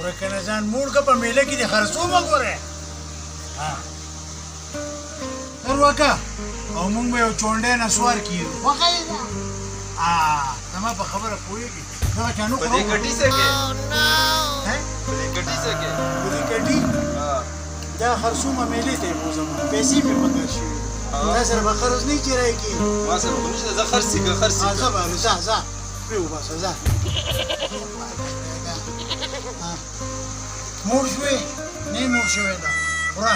ورکنه ځان موړ که په میله کې د خرڅو مه ګورې تر وکه او موږ به یو چونډی نسوار کیږو خوښه یې ده زما په خبره پوهېږي دغه چانو په دې ګټي څه کې په دې ګټي څه کې په دې ګټي دا خرڅومه میلې ته یې بوځم پیسې مې په کار شوي تا سره به خرڅ نه چې راکړي ما سره خو نشته زه خرڅ که خرڅ ځه بهلو ځه پرې وباسه ځه موړ شوې نه موړ شوې ده وره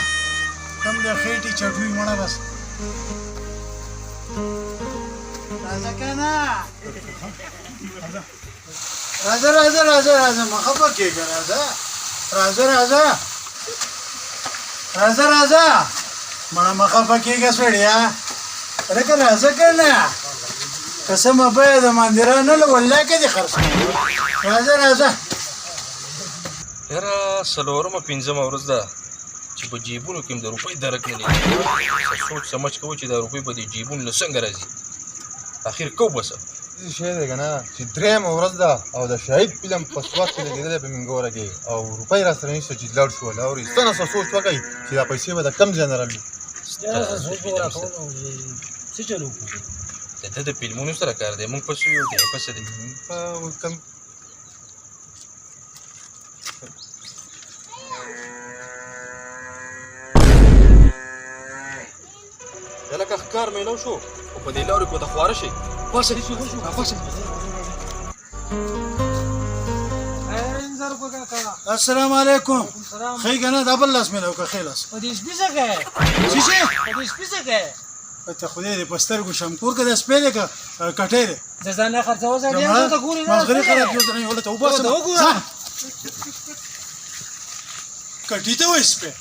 کم د خېټې چټوي مړه بس راځه که نه راځه مه خفه کېږه راځه مړه مه خفه کېږه سړیه لکه راځه که نه قسمه بیه د ماندرانه له والله کې دې خرڅ راځه یاره څلورمه پنځمه ورځ ده چې په جیبونو کې هم د روپۍ درک نه لري سوچ سمج کوو چې دا روپۍ په دې جیبونو نه څنګه راځي اخر کو بس شی دی که نه چې درېیمه ورځ ده او د شهید فلم په سوات کې لګېدلی په منګوره کې او روپۍ راسره نشته چې لاړ شول او ریښتنه څه سوچ وکړئ چې دا پیسې به د کم ځای نه راغلي د ده د فلمونو سره کار دی موږ پسې یو دی پسې دی یا لکه ښکار میلو شو خو په دې لارو کې ورته خواره شي السلام علیکم ښه که نه دا بل لاس مې لوکه ښې لاس په دې شپې څه کوې ته خدای دې په سترګو شمکور که دا سپی دی که کټی دی زه ځان نه خرڅوه سړی یم ته ګورې نه مازغري خراب کړو ته نه ولته وباسم وګوره کټي ته وایي سپی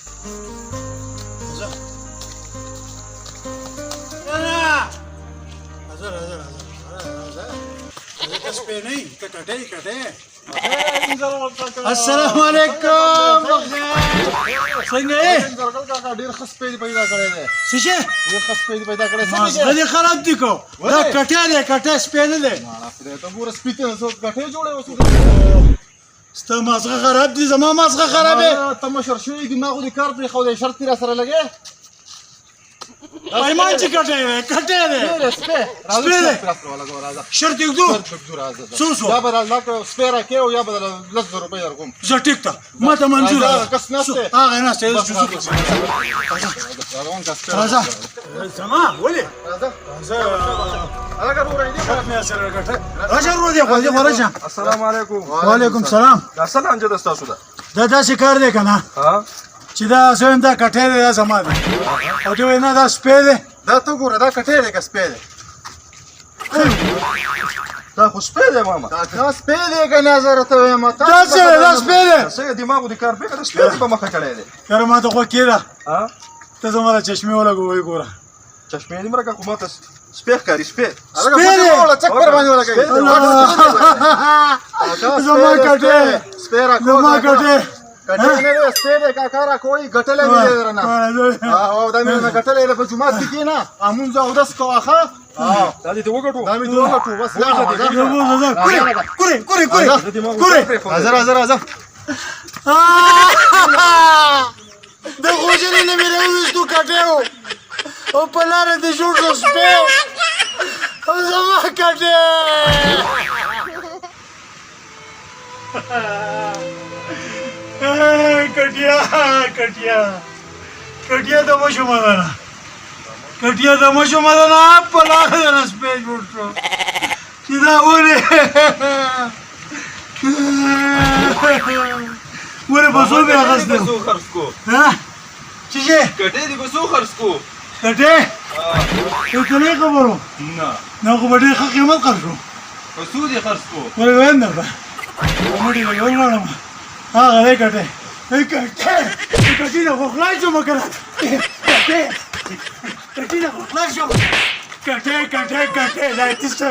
راځه سپی نه یي ته کټی السلام علیکم څنګه یې ډېر ښه سپی دې پیدا کړی دی څه شی ډېر ښه سپی دې پیدا کړی مازغه دې خراب دي کو دا کټی دی کټی سپی نه دی خدای ته ګوره سپي ته څوک ګټې جوړې اوس ستا مازغه خراب دي زما مازغه خراب دی ته مشر شوی دماغو دې کار پرېښودی شرط دې راسره لګې پیمان چې کټی دی شرط یې ږدو څو شو یا به سپی راکې او یا به لس زره روپۍ درکوم زه ټیک ته ما ته منظور کس نسته هغه نسته راځه زما ولې راځه ورو دی خو دې راشه السلام علیکم وعلیکم سلام دا څه لانجه ده ستاسو ده دا داسې کار دی که نه چې دا زه یم دا کټی دی دا زما دی او ته وایې نه دا سپی دی دا ته ګوره دا کټی دی که سپی دی دا خو سپی دی ماما دا سپی دی که نه زه راته وایم دا څه دی دا سپی دی څنګه دماغو دې کار پرېږده سپی دې په مخه کړی دی یاره ما ته خوښ کېده ته زما د چشمې ولګوئ ګوره چشمې دې مرکه خو ما ته سپی ښکاري سپی چک پر باندې ولګوئ زما کټی زما کټی کټی نه دی سپی دی کاکا راکوئ ګټلی مې دی درنه او دا مې نه ګټلی دی په جومات کې کښېنه لمونځ اودس کوه ښه دا دې ته وګټو دا مې دې وګټو بس راځه د غوجلې نه مې راوویستو کټی و او په لاره دې جوړ شو سپی او زما کټی کټیا د مشومه ده نه په لاره د سپی جوړ شو چې دا ولې ولې په څو مې اخیستی څه شی کټی دې په څو خرڅ کو کټی یو کلی خبرو نه خو به ډېر ښه قیمت خرڅ کړو په څو دې خرڅ کو ولې وایم درته مړي لګول غواړم هغه دی کټی کټی نه خو خلاص شومه که نه کټی نه خو خلاص شومه کټی دا یې تیسته